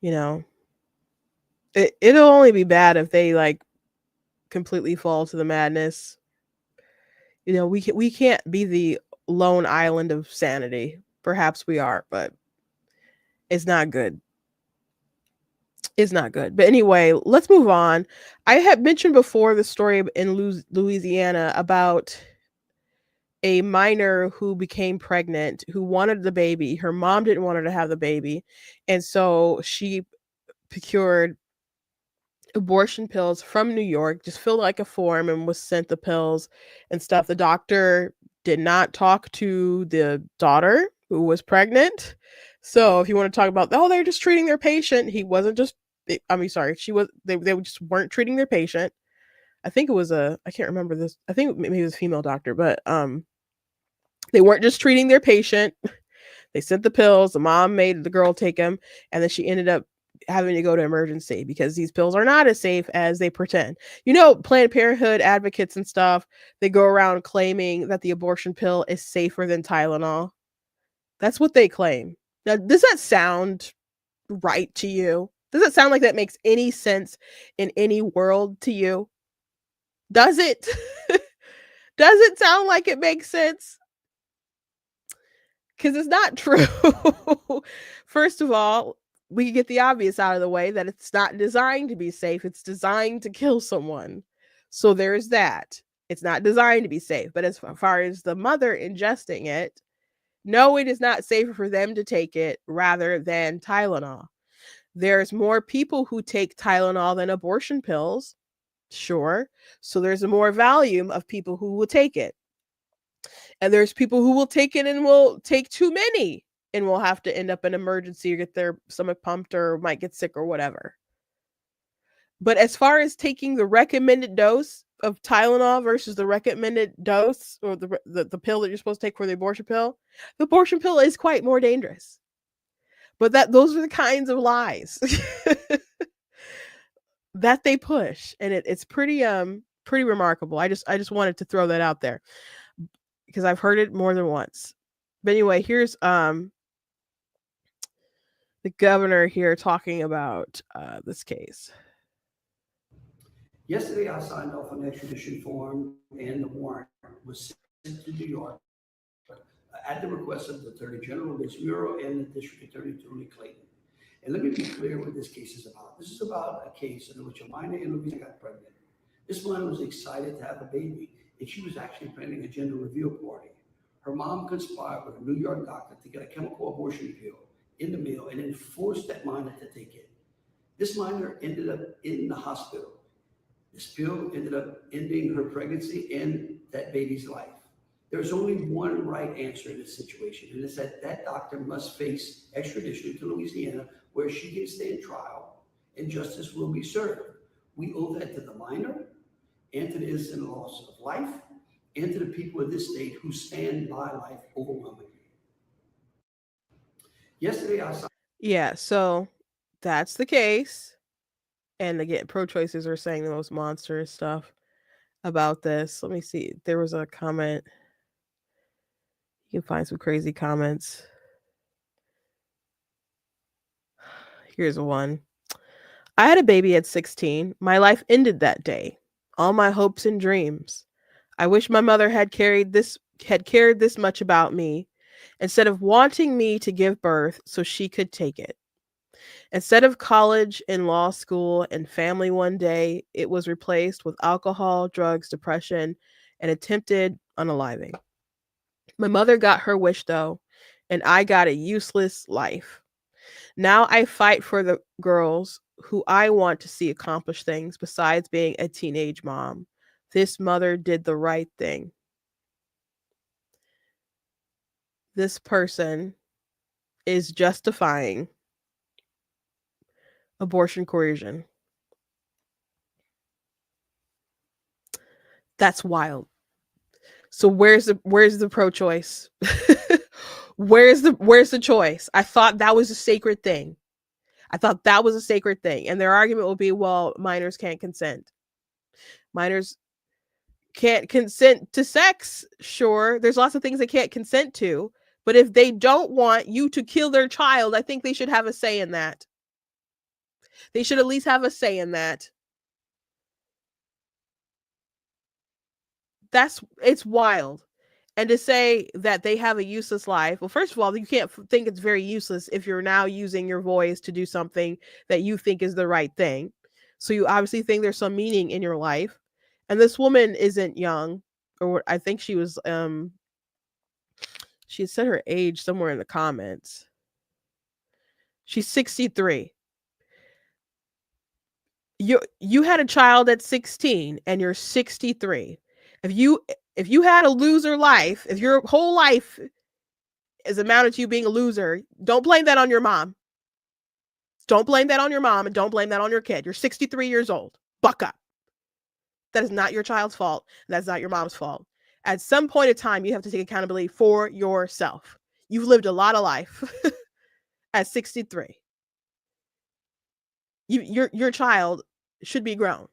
[SPEAKER 2] you know, it'll only be bad if they, like, completely fall to the madness. You know, we can't be the lone island of sanity. Perhaps we are, but it's not good. It's not good. But anyway, let's move on. I had mentioned before the story in Louisiana about a minor who became pregnant, who wanted the baby. Her mom didn't want her to have the baby. And so she procured abortion pills from New York, just filled like a form and was sent the pills and stuff. The doctor did not talk to the daughter who was pregnant. So if you want to talk about, oh, they're just treating their patient, he wasn't just They just weren't treating their patient. I think it was I can't remember this. I think maybe it was a female doctor, but they weren't just treating their patient. They sent the pills. The mom made the girl take them, and then she ended up having to go to emergency because these pills are not as safe as they pretend. Planned Parenthood advocates and stuff, they go around claiming that the abortion pill is safer than Tylenol. That's what they claim. Now, does that sound right to you? Does it sound like that makes any sense in any world to you? Does it? Does it sound like it makes sense? Because it's not true. First of all, we get the obvious out of the way that it's not designed to be safe. It's designed to kill someone. So there's that. It's not designed to be safe. But as far as the mother ingesting it, no, it is not safer for them to take it rather than Tylenol. There's more people who take Tylenol than abortion pills. Sure. So there's a more volume of people who will take it. And there's people who will take it and will take too many and will have to end up in emergency or get their stomach pumped or might get sick or whatever. But as far as taking the recommended dose of Tylenol versus the recommended dose or the pill that you're supposed to take for the abortion pill is quite more dangerous. But those are the kinds of lies that they push, and it's pretty remarkable. I just wanted to throw that out there because I've heard it more than once. But anyway, here's the governor here talking about this case.
[SPEAKER 6] Yesterday, I signed off an extradition form, and the warrant was sent to New York at the request of the Attorney General of this Bureau and the District Attorney Tony Clayton. And let me be clear what this case is about. This is about a case in which a minor in Louisiana got pregnant. This woman was excited to have a baby, and she was actually planning a gender reveal party. Her mom conspired with a New York doctor to get a chemical abortion pill in the mail and then forced that minor to take it. This minor ended up in the hospital. This pill ended up ending her pregnancy and that baby's life. There's only one right answer in this situation, and it's that doctor must face extradition to Louisiana, where she can stand trial and justice will be served. We owe that to the minor and to the innocent loss of life and to the people of this state who stand by life overwhelmingly. Yesterday, I saw.
[SPEAKER 2] Yeah, so that's the case. And again, pro-choicers are saying the most monstrous stuff about this. Let me see. There was a comment. You can find some crazy comments. Here's one. I had a baby at 16. My life ended that day. All my hopes and dreams. I wish my mother had cared this much about me, instead of wanting me to give birth so she could take it. Instead of college and law school and family one day, it was replaced with alcohol, drugs, depression, and attempted unaliving. My mother got her wish though, and I got a useless life. Now I fight for the girls who I want to see accomplish things besides being a teenage mom. This mother did the right thing. This person is justifying abortion coercion. That's wild. So where's the pro-choice? where's the choice? I thought that was a sacred thing. And their argument will be, well, minors can't consent. Minors can't consent to sex. Sure, there's lots of things they can't consent to, but if they don't want you to kill their child, I think they should have a say in that. They should at least have a say in that. It's wild. And to say that they have a useless life, well, first of all, you can't think it's very useless if you're now using your voice to do something that you think is the right thing. So you obviously think there's some meaning in your life. And this woman isn't young, or I think she was she had said her age somewhere in the comments. She's 63. You had a child at 16 and you're 63. If you had a loser life, if your whole life is amounted to you being a loser, don't blame that on your mom. Don't blame that on your mom and don't blame that on your kid. You're 63 years old. Buck up. That is not your child's fault. That's not your mom's fault. At some point in time, you have to take accountability for yourself. You've lived a lot of life at 63. Your child should be grown.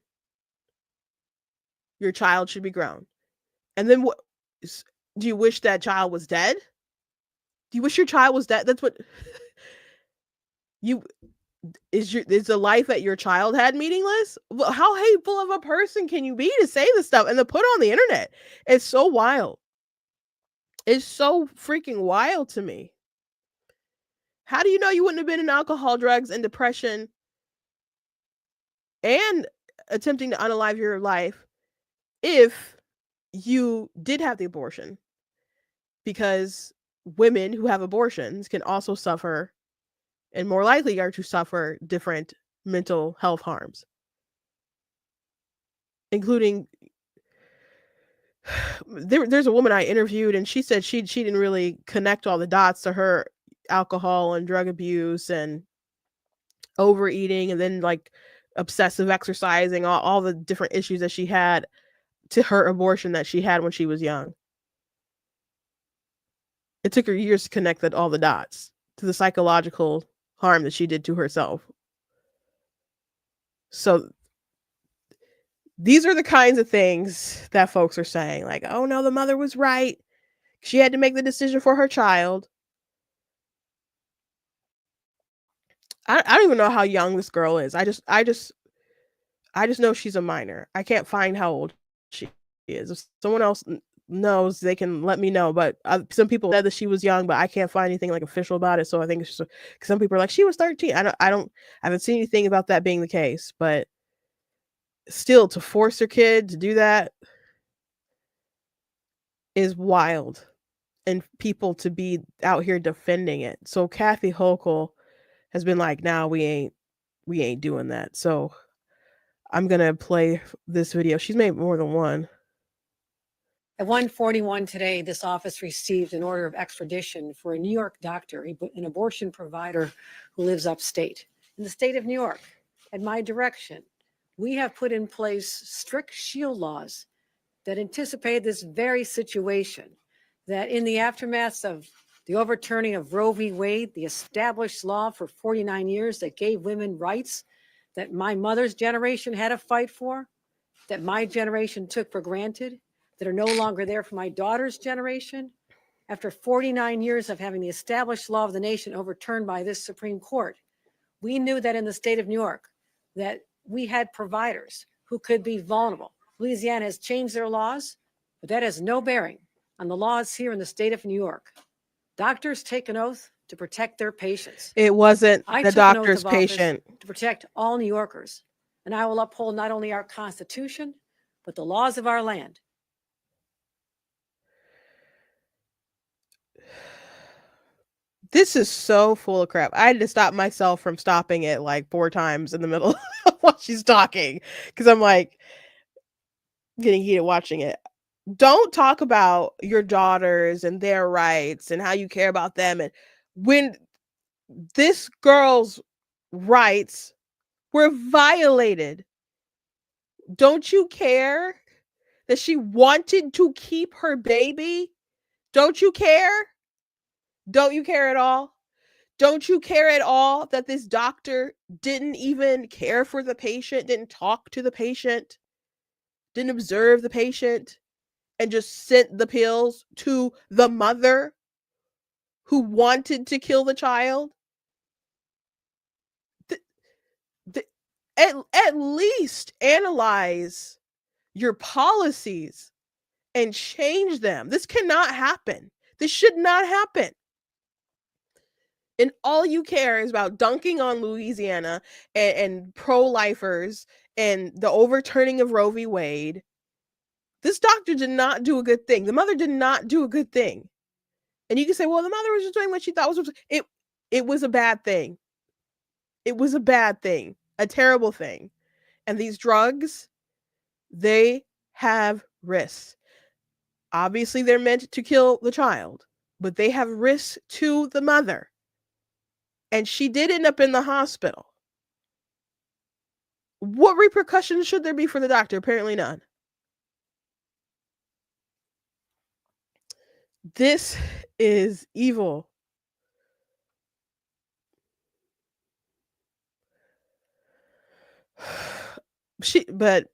[SPEAKER 2] Your child should be grown. And then what? Do you wish that child was dead? Do you wish your child was dead? That's what you is the life that your child had meaningless? How hateful of a person can you be to say this stuff and to put on the internet? It's so wild. It's so freaking wild to me. How do you know you wouldn't have been in alcohol, drugs, and depression and attempting to unalive your life if you did have the abortion? Because women who have abortions can also suffer and more likely are to suffer different mental health harms, including there's a woman I interviewed and she said she didn't really connect all the dots to her alcohol and drug abuse and overeating and then like obsessive exercising, all the different issues that she had to her abortion that she had when she was young. It took her years to connect all the dots to the psychological harm that she did to herself. So these are the kinds of things that folks are saying, like, oh no, the mother was right. She had to make the decision for her child. I don't even know how young this girl is. I just know she's a minor. I can't find how old she is. If someone else knows, they can let me know. But some people said that she was young, but I can't find anything like official about it. So I think it's just some people are like she was 13. I haven't seen anything about that being the case. But still, to force your kid to do that is wild, and people to be out here defending it. So Kathy Hochul has been like, "Nah, we ain't doing that." So I'm gonna play this video. She's made more than one.
[SPEAKER 7] At 1:41 today, this office received an order of extradition for a New York doctor, an abortion provider who lives upstate. In the state of New York, at my direction, we have put in place strict shield laws that anticipate this very situation, that in the aftermath of the overturning of Roe v. Wade, the established law for 49 years that gave women rights that my mother's generation had to fight for, that my generation took for granted, that are no longer there for my daughter's generation. After 49 years of having the established law of the nation overturned by this Supreme Court, we knew that in the state of New York, that we had providers who could be vulnerable. Louisiana has changed their laws, but that has no bearing on the laws here in the state of New York. Doctors take an oath to protect their patients.
[SPEAKER 2] It wasn't
[SPEAKER 7] I
[SPEAKER 2] the
[SPEAKER 7] took an oath
[SPEAKER 2] doctor's
[SPEAKER 7] of office
[SPEAKER 2] patient.
[SPEAKER 7] to protect all New Yorkers, and I will uphold not only our Constitution, but the laws of our land.
[SPEAKER 2] This is so full of crap. I had to stop myself from stopping it like 4 times in the middle while she's talking because I'm like getting heated watching it. Don't talk about your daughters and their rights and how you care about them. And when this girl's rights were violated, don't you care that she wanted to keep her baby? Don't you care? Don't you care at all? Don't you care at all that this doctor didn't even care for the patient, didn't talk to the patient, didn't observe the patient, and just sent the pills to the mother who wanted to kill the child? At least analyze your policies and change them. This cannot happen. This should not happen. And all you care is about dunking on Louisiana and pro-lifers and the overturning of Roe v. Wade. This doctor did not do a good thing. The mother did not do a good thing. And you can say, well, the mother was just doing what she thought was it was a bad thing. It was a bad thing, a terrible thing. And these drugs, they have risks. Obviously, they're meant to kill the child, but they have risks to the mother. and she did end up in the hospital. What repercussions should there be for the doctor? Apparently none. This is evil. But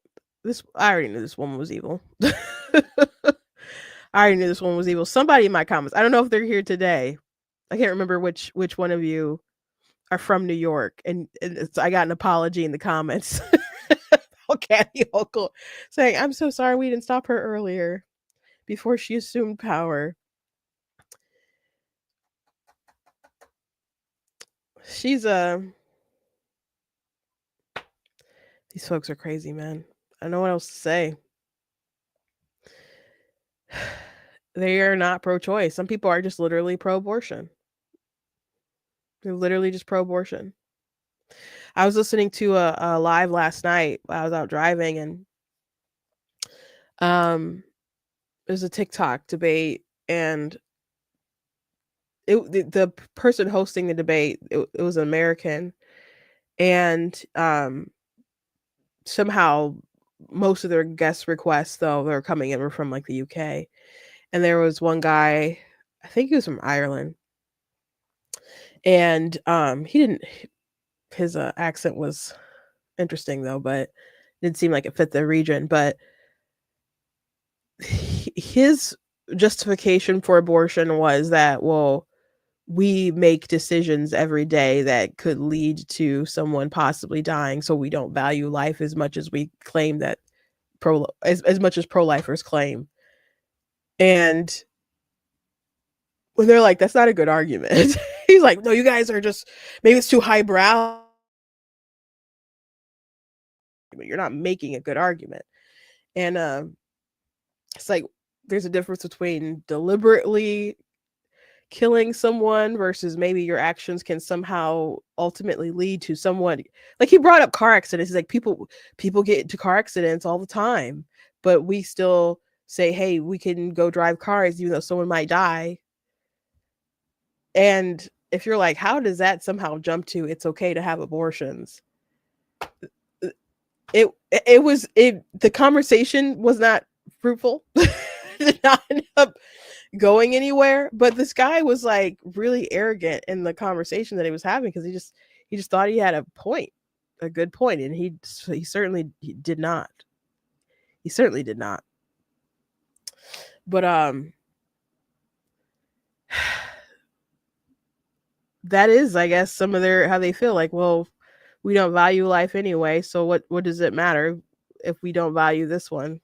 [SPEAKER 2] I already knew this woman was evil. I already knew this woman was evil. Somebody in my comments, I don't know if they're here today. I can't remember which one of you are from New York, and I got an apology in the comments. Kathy Hochul saying, "I'm so sorry we didn't stop her earlier before she assumed power." She's these folks are crazy, man. I don't know what else to say. They are not pro-choice. Some people are just literally pro-abortion. They're literally just pro-abortion. I was listening to a live last night while I was out driving, and there's a TikTok debate, and the person hosting the debate, it was an American, and somehow most of their guest requests, though, they're coming in, were from like the UK, and there was one guy, I think he was from Ireland, and he didn't. His accent was interesting though, but didn't seem like it fit the region. But his justification for abortion was that, well, we make decisions every day that could lead to someone possibly dying, so we don't value life as much as we claim that as much as pro-lifers claim. And when they're like, that's not a good argument. He's like, no, you guys are just, maybe it's too highbrow. You're not making a good argument. And it's like, there's a difference between deliberately killing someone versus maybe your actions can somehow ultimately lead to someone. Like, he brought up car accidents. He's like, people get into car accidents all the time, but we still say, hey, we can go drive cars even though someone might die. And if you're like, how does that somehow jump to it's okay to have abortions? The conversation was not fruitful. Did not end up going anywhere. But this guy was like really arrogant in the conversation that he was having, because he just thought he had a good point, and he certainly did not. He certainly did not. But that is, I guess, some of how they feel like, well, we don't value life anyway, so what does it matter if we don't value this one?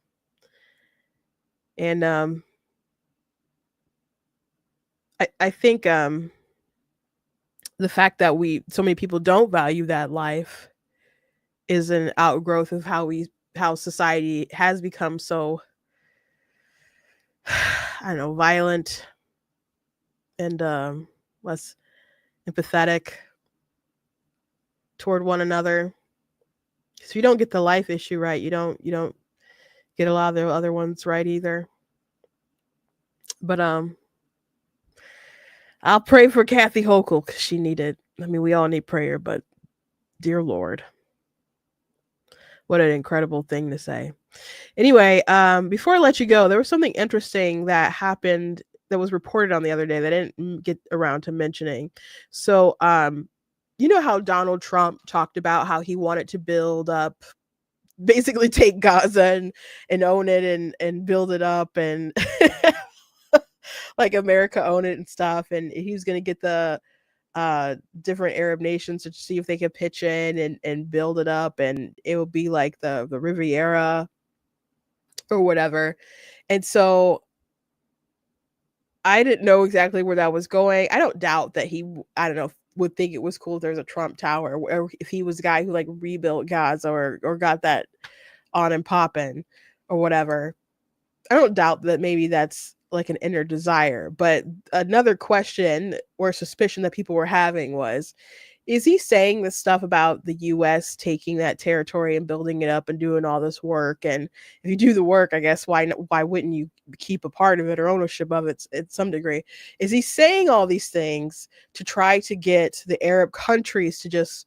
[SPEAKER 2] And I think the fact that so many people don't value that life is an outgrowth of how society has become so, I don't know, violent and less empathetic toward one another. So if you don't get the life issue right, you don't get a lot of the other ones right either. But I'll pray for Kathy Hochul, because she needed. I mean, we all need prayer, but dear Lord, what an incredible thing to say. Anyway, before I let you go, there was something interesting that happened that was reported on the other day that I didn't get around to mentioning. So, you know how Donald Trump talked about how he wanted to build up, basically take Gaza and own it and build it up, and like America own it and stuff. And he was going to get the different Arab nations to see if they could pitch in and build it up, and it would be like the Riviera or whatever. And so I didn't know exactly where that was going. I don't doubt that I don't know, would think it was cool if there's a Trump Tower, or if he was the guy who like rebuilt Gaza or got that on and popping or whatever. I don't doubt that maybe that's like an inner desire. But another question or suspicion that people were having was, is he saying this stuff about the US taking that territory and building it up and doing all this work? And if you do the work, I guess why wouldn't you keep a part of it or ownership of it at some degree? Is he saying all these things to try to get the Arab countries to just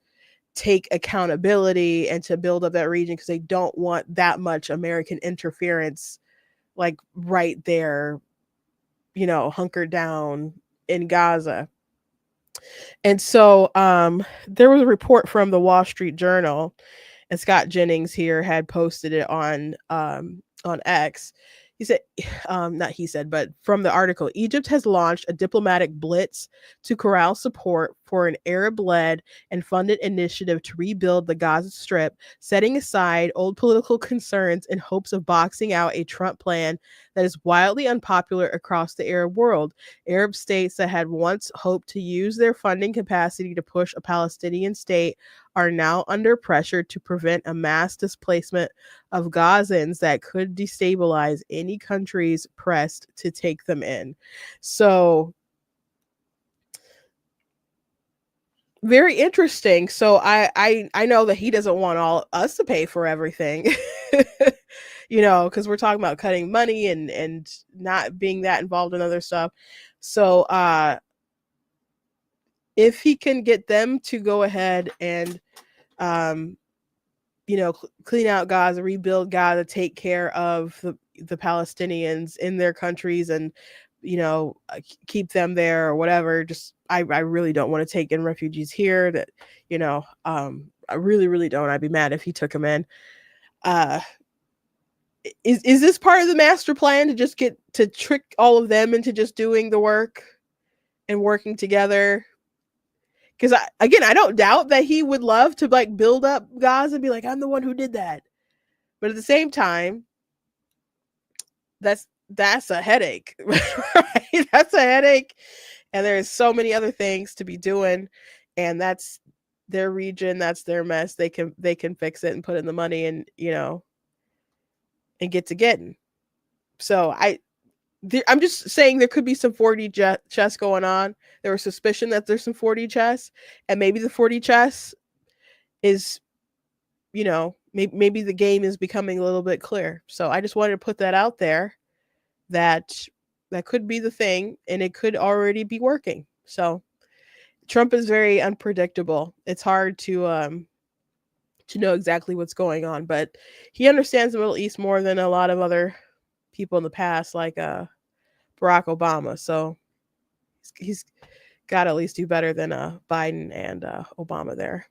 [SPEAKER 2] take accountability and to build up that region because they don't want that much American interference, like right there, hunkered down in Gaza? And so there was a report from the Wall Street Journal, and Scott Jennings here had posted it on X. He said, not he said, but from the article, Egypt has launched a diplomatic blitz to corral support for an Arab-led and funded initiative to rebuild the Gaza Strip, setting aside old political concerns in hopes of boxing out a Trump plan that is wildly unpopular across the Arab world. Arab states that had once hoped to use their funding capacity to push a Palestinian state are now under pressure to prevent a mass displacement of Gazans that could destabilize any countries pressed to take them in. So very interesting. So I know that he doesn't want all us to pay for everything. Because we're talking about cutting money and not being that involved in other stuff. So if he can get them to go ahead and clean out Gaza, rebuild Gaza, take care of the Palestinians in their countries, and keep them there or whatever. Just I really don't want to take in refugees here. That I really, really don't. I'd be mad if he took them in. Is this part of the master plan to just get to trick all of them into just doing the work and working together? Because I don't doubt that he would love to like build up Gaza and be like, I'm the one who did that. But at the same time, that's a headache, right? That's a headache. And there's so many other things to be doing. And that's their region. That's their mess. They can fix it and put in the money and, and get to getting. So I'm just saying there could be some 4D chess going on. There was suspicion that there's some 4D chess, and maybe the 4D chess is, maybe the game is becoming a little bit clear. So I just wanted to put that out there that could be the thing, and it could already be working. So Trump is very unpredictable. It's hard to know exactly what's going on, but he understands the Middle East more than a lot of other people in the past, like Barack Obama. So he's got to at least do better than Biden and Obama there.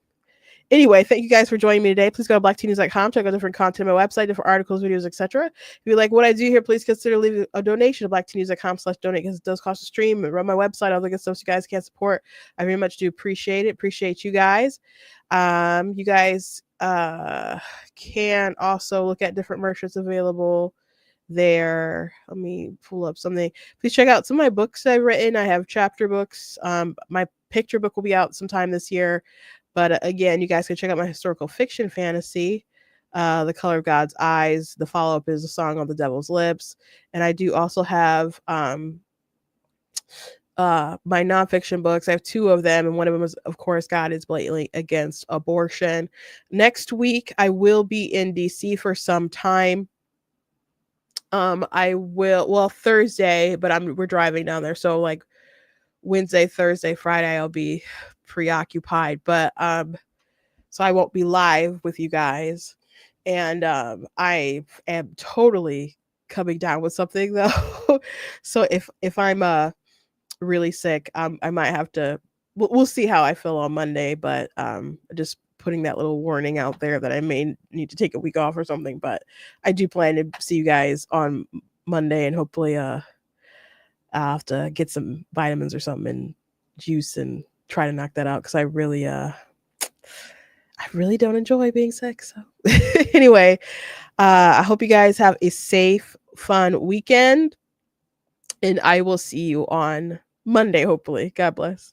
[SPEAKER 2] Anyway, thank you guys for joining me today. Please go to blacktnews.com, check out different content on my website, different articles, videos, etc. If you like what I do here, please consider leaving a donation at blacktnews.com/donate, because it does cost a stream and run my website, all the good stuff you guys can't support. I very much do appreciate it. Appreciate you guys. You guys can also look at different merch that's available there. Let me pull up something. Please check out some of my books I've written. I have chapter books. My picture book will be out sometime this year. But again, you guys can check out my historical fiction fantasy, The Color of God's Eyes. The follow-up is A Song on the Devil's Lips. And I do also have my nonfiction books. I have 2 of them, and one of them is, of course, God is Blatantly Against Abortion. Next week, I will be in DC for some time. I will, Thursday, but we're driving down there. So like Wednesday, Thursday, Friday, I'll be preoccupied, but so I won't be live with you guys. And I am totally coming down with something though. So if I'm really sick, I might have to, we'll see how I feel on Monday, but just putting that little warning out there that I may need to take a week off or something. But I do plan to see you guys on Monday, and hopefully I'll have to get some vitamins or something and juice and try to knock that out, because I really don't enjoy being sick. So anyway, I hope you guys have a safe, fun weekend, and I will see you on Monday, hopefully. God bless.